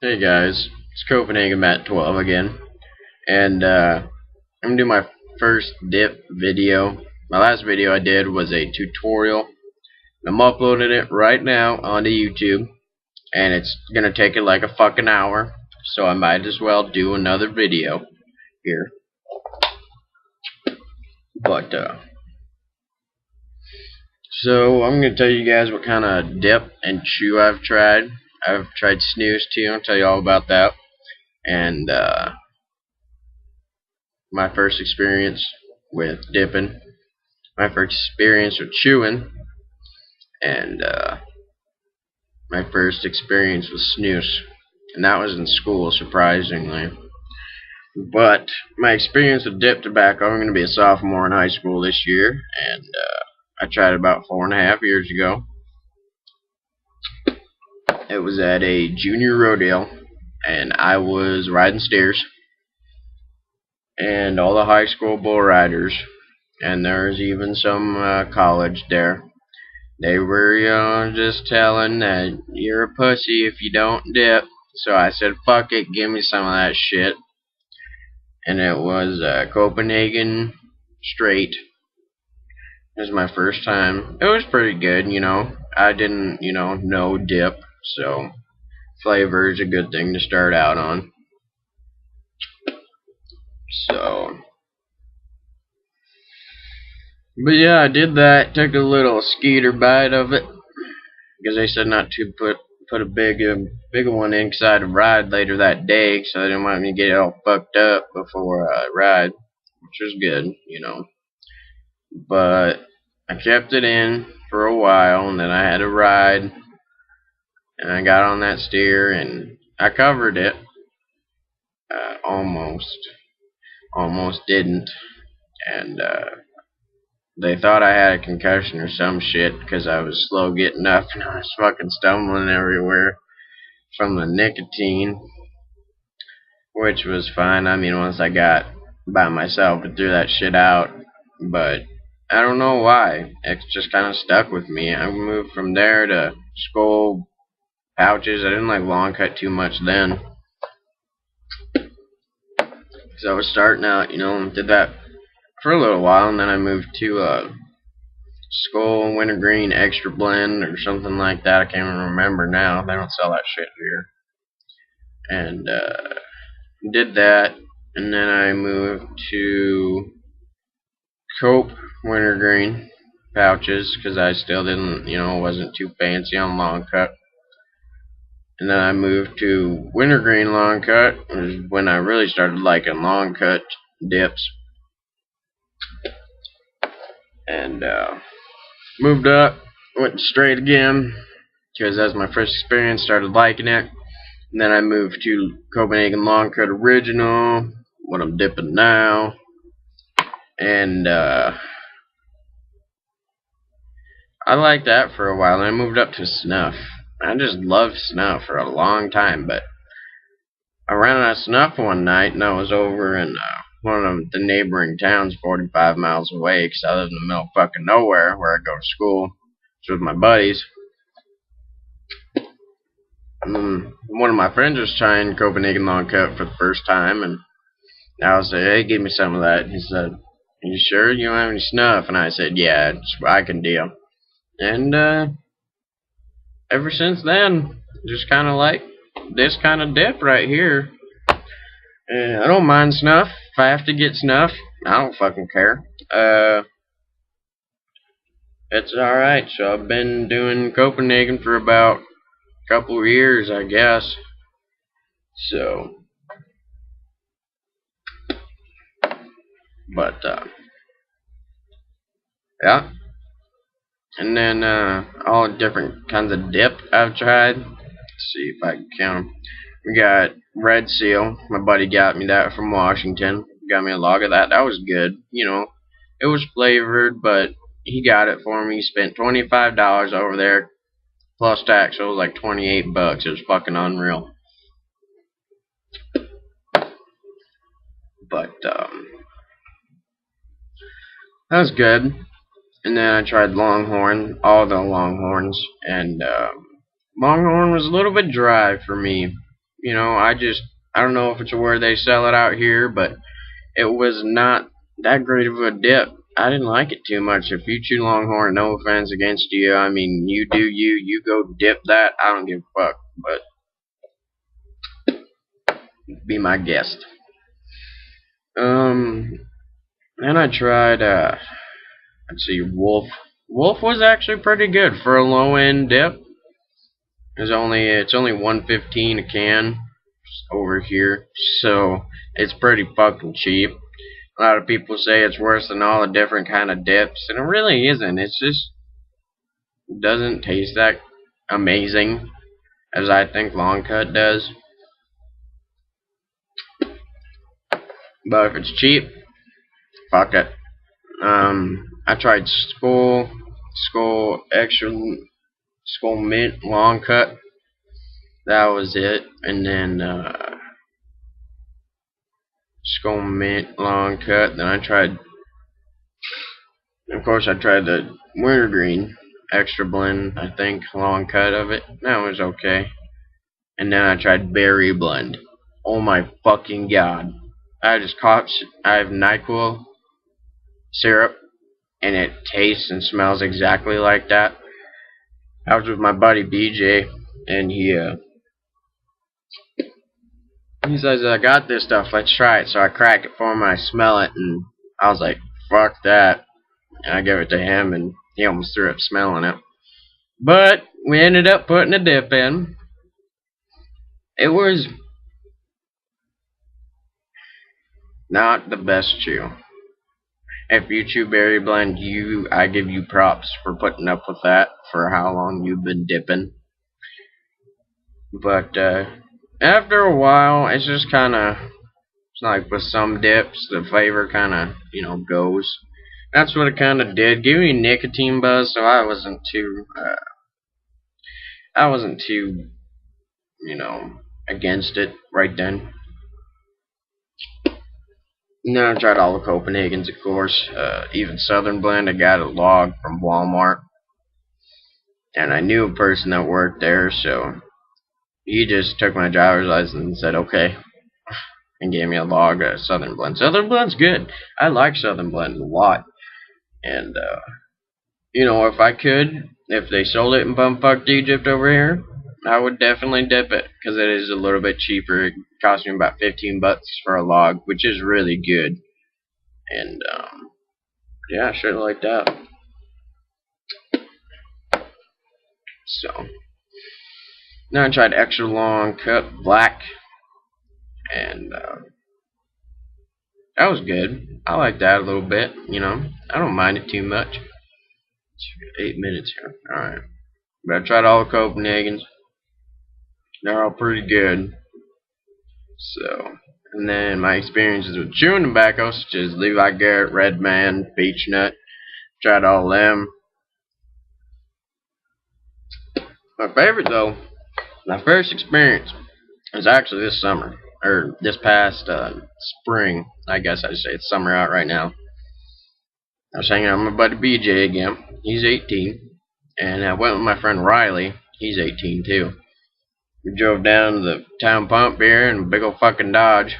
Hey guys, it's Copenhagen Matt 12 again, and I'm gonna do my first dip video. My last video I did was a tutorial. I'm uploading it right now onto YouTube, and it's gonna take it like a fucking hour, so I might as well do another video here. But so I'm gonna tell you guys what kind of dip and chew I've tried. I've tried Snus too. I'll tell you all about that, and my first experience with dipping, my first experience with chewing, and my first experience with snus. And that was in school, surprisingly. But my experience with dip tobacco, I'm going to be a sophomore in high school this year, and I tried it about 4.5 years ago. It was at a junior rodeo, and I was riding steers, and all the high school bull riders, and there was even some college there. They were, just telling that you're a pussy if you don't dip. So I said, fuck it, give me some of that shit. And it was Copenhagen straight. It was my first time. It was pretty good, I didn't, know dip. So flavor is a good thing to start out on. So, but yeah, I did that. Took a little skeeter bite of it, because they said not to put a bigger one inside a ride later that day, so they didn't want me to get it all fucked up before I ride, which was good, But I kept it in for a while, and then I had a ride, and I got on that steer, and I covered it. Almost didn't, and they thought I had a concussion or some shit because I was slow getting up and I was fucking stumbling everywhere from the nicotine, which was fine. I mean, once I got by myself and threw that shit out, but I don't know why. It just kind of stuck with me. I moved from there to skull pouches. I didn't like long cut too much then, because I was starting out, and did that for a little while, and then I moved to Skull Wintergreen Extra Blend or something like that. I can't even remember now. They don't sell that shit here. And did that, and then I moved to Cope Wintergreen pouches because I still didn't, wasn't too fancy on long cut. And then I moved to Wintergreen long cut, which is when I really started liking long cut dips. And moved up, went straight again, because as my first experience, started liking it. And then I moved to Copenhagen Long Cut Original, what I'm dipping now. And I liked that for a while, and I moved up to snuff. I just loved snuff for a long time, but I ran out of snuff one night, and I was over in one of the neighboring towns 45 miles away, because I live in the middle of fucking nowhere where I go to school. It's with my buddies. One of my friends was trying Copenhagen Long Cut for the first time, and I was like, hey, give me some of that. He said, are you sure you don't have any snuff? And I said, yeah, I can deal. And ever since then, just kind of like this kind of dip right here. I don't mind snuff. If I have to get snuff, I don't fucking care. It's alright. So I've been doing Copenhagen for about a couple of years, I guess. So, but yeah. And then all different kinds of dip I've tried. Let's see if I can count them. We got Red Seal. My buddy got me that from Washington. Got me a log of that. That was good. It was flavored, but he got it for me. He spent $25 over there plus tax. So it was like $28. It was fucking unreal. But that was good. And then I tried Longhorn, all the Longhorns, and Longhorn was a little bit dry for me. You know, I don't know if it's where they sell it out here, but it was not that great of a dip. I didn't like it too much. If you chew Longhorn, no offense against you. I mean, you do you. You go dip that. I don't give a fuck. But be my guest. Then I tried. Let's see, Wolf. Wolf was actually pretty good for a low end dip. It's only 115 a can over here, so it's pretty fucking cheap. A lot of people say it's worse than all the different kind of dips, and it really isn't. It's just doesn't taste that amazing as I think long cut does. But if it's cheap, fuck it. I tried Skull Extra, Skull Mint long cut. That was it, and then Skull Mint long cut. Then of course, I tried the Wintergreen Extra Blend. I think long cut of it. That was okay. And then I tried Berry Blend. Oh my fucking god! I have NyQuil syrup, and it tastes and smells exactly like that. I was with my buddy BJ, and he says, I got this stuff, let's try it. So I crack it for him, I smell it, and I was like, fuck that. And I gave it to him, and he almost threw up smelling it. But we ended up putting a dip in. It was not the best chew. If you chew Berry Blend, I give you props for putting up with that for how long you've been dipping. But after a while, it's just kind of, it's like with some dips, the flavor kind of, goes. That's what it kind of did. Give me nicotine buzz, so I wasn't too, against it right then. And then I tried all the Copenhagen's, of course. Even Southern Blend, I got a log from Walmart. And I knew a person that worked there, so he just took my driver's license and said, okay, and gave me a log of Southern Blend. Southern Blend's good. I like Southern Blend a lot. And, if they sold it in bumfuck Egypt over here, I would definitely dip it, because it is a little bit cheaper. It cost me about $15 for a log, which is really good. And, yeah, shit like that. So, now I tried extra long cut black, and that was good. I like that a little bit, I don't mind it too much. 8 minutes here. Alright. But I tried all the Copenhagen's. They're all pretty good. So, and then my experiences with chewing tobacco, such as Levi Garrett, Red Man, Beech Nut. Tried all them. My favorite, though, my first experience was actually this summer. Or this past spring. I guess I'd say it's summer out right now. I was hanging out with my buddy BJ again. He's 18. And I went with my friend Riley. He's 18 too. We drove down to the town pump here in a big old fucking Dodge.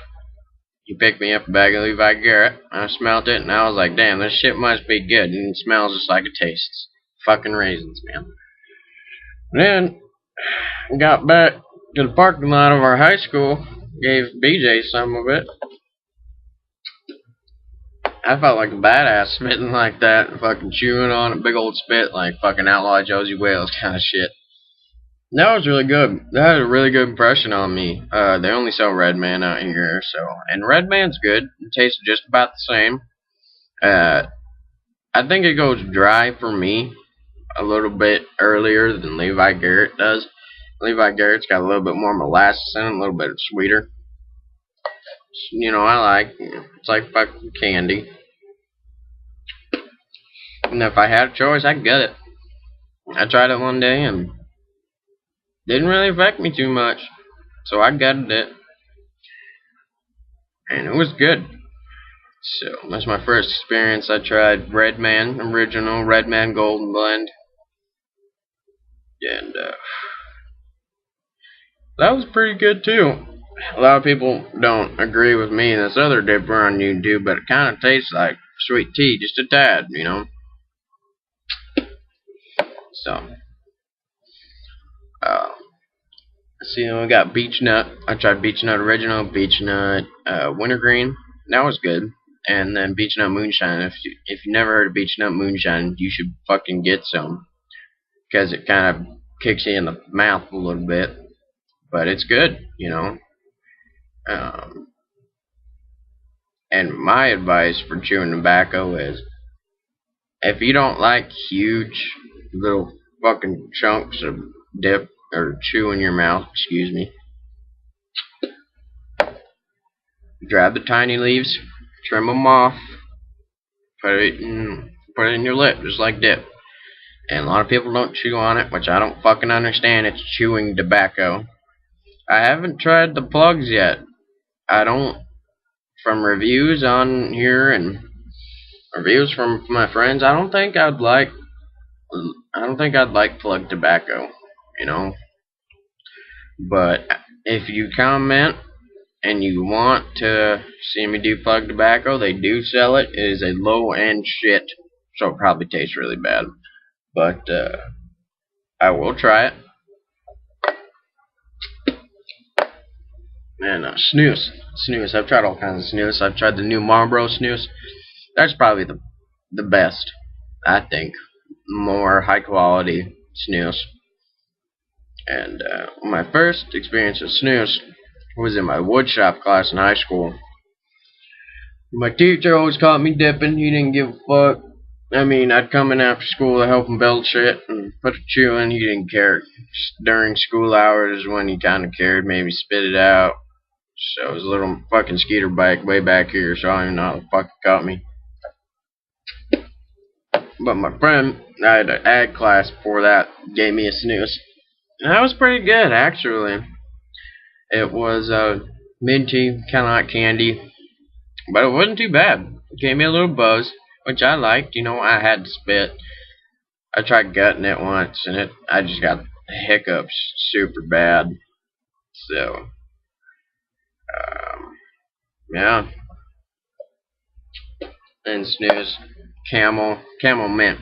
He picked me up a bag of Levi Garrett. I smelled it and I was like, damn, this shit must be good. And it smells just like it tastes. Fucking raisins, man. Then, we got back to the parking lot of our high school. Gave BJ some of it. I felt like a badass spitting like that, fucking chewing on a big old spit like fucking Outlaw Josie Wales kind of shit. That was really good. That had a really good impression on me. They only sell Red Man out here, and Red Man's good. It tastes just about the same. I think it goes dry for me a little bit earlier than Levi Garrett does. Levi Garrett's got a little bit more molasses in it, a little bit sweeter. It's like fucking candy. And if I had a choice, I'd get it. I tried it one day and didn't really affect me too much. So I gutted it. And it was good. So that's my first experience. I tried Red Man, original Red Man Golden Blend. And That was pretty good too. A lot of people don't agree with me and this other dipper on YouTube, but it kind of tastes like sweet tea, just a tad, you know. So, uh, see, we got beech nut. I tried beech nut original, beech nut wintergreen. That was good. And then beech nut moonshine. If you never heard of beech nut moonshine, you should fucking get some, because it kind of kicks you in the mouth a little bit, but it's good, you know. Um, and my advice for chewing tobacco is, if you don't like huge little fucking chunks of dip or chew in your mouth, excuse me, grab the tiny leaves, trim them off, put it in your lip just like dip. And a lot of people don't chew on it, which I don't fucking understand. It's chewing tobacco. I haven't tried the plugs yet. I don't. From reviews on here and reviews from my friends, I don't think I'd like plug tobacco, you know. But if you comment and you want to see me do plug tobacco, they do sell it. It is a low end shit, so it probably tastes really bad. But I will try it. And snus. I've tried all kinds of snus. I've tried the new Marlboro snus. That's probably the best, I think. More high quality snus. And my first experience with snus was in my woodshop class in high school. My teacher always caught me dipping. He didn't give a fuck. I mean, I'd come in after school to help him build shit and put a chew in. He didn't care. During school hours when he kind of cared, maybe spit it out. So it was a little fucking skeeter bike way back here, so I don't even know how the fuck it caught me. But my friend, I had an ag class before that, gave me a snus. And that was pretty good, actually. It was minty, kind of like candy. But it wasn't too bad. It gave me a little buzz, which I liked. You know, I had to spit. I tried gutting it once, and I just got hiccups super bad. So, yeah. And snooze. Camel mint.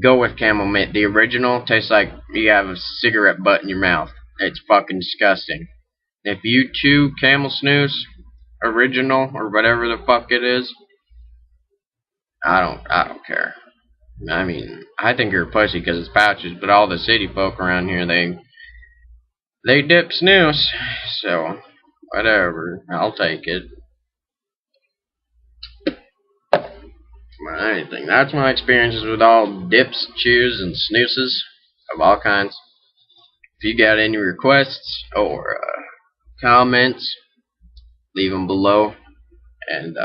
Go with camel mint. The original tastes like you have a cigarette butt in your mouth. It's fucking disgusting. If you chew camel snooze original or whatever the fuck it is, I don't care. I mean, I think you're a pussy because it's pouches, but all the city folk around here, they dip snooze, so whatever, I'll take it. Anything. That's my experiences with all dips, chews, and snoozes of all kinds. If you got any requests or comments, leave them below, and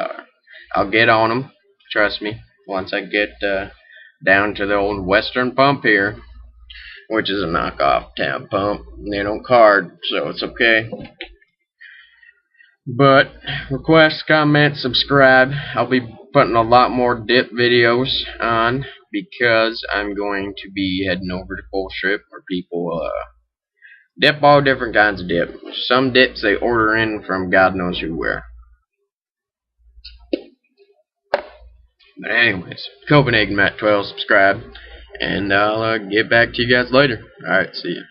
I'll get on them. Trust me. Once I get down to the old Western pump here, which is a knockoff town pump. They don't card, so it's okay. But request, comment, subscribe. I'll be putting a lot more dip videos on because I'm going to be heading over to Full Strip where people dip all different kinds of dip. Some dips they order in from God knows who where. But anyways, Copenhagen Matt 12, subscribe, and I'll get back to you guys later. Alright, see ya.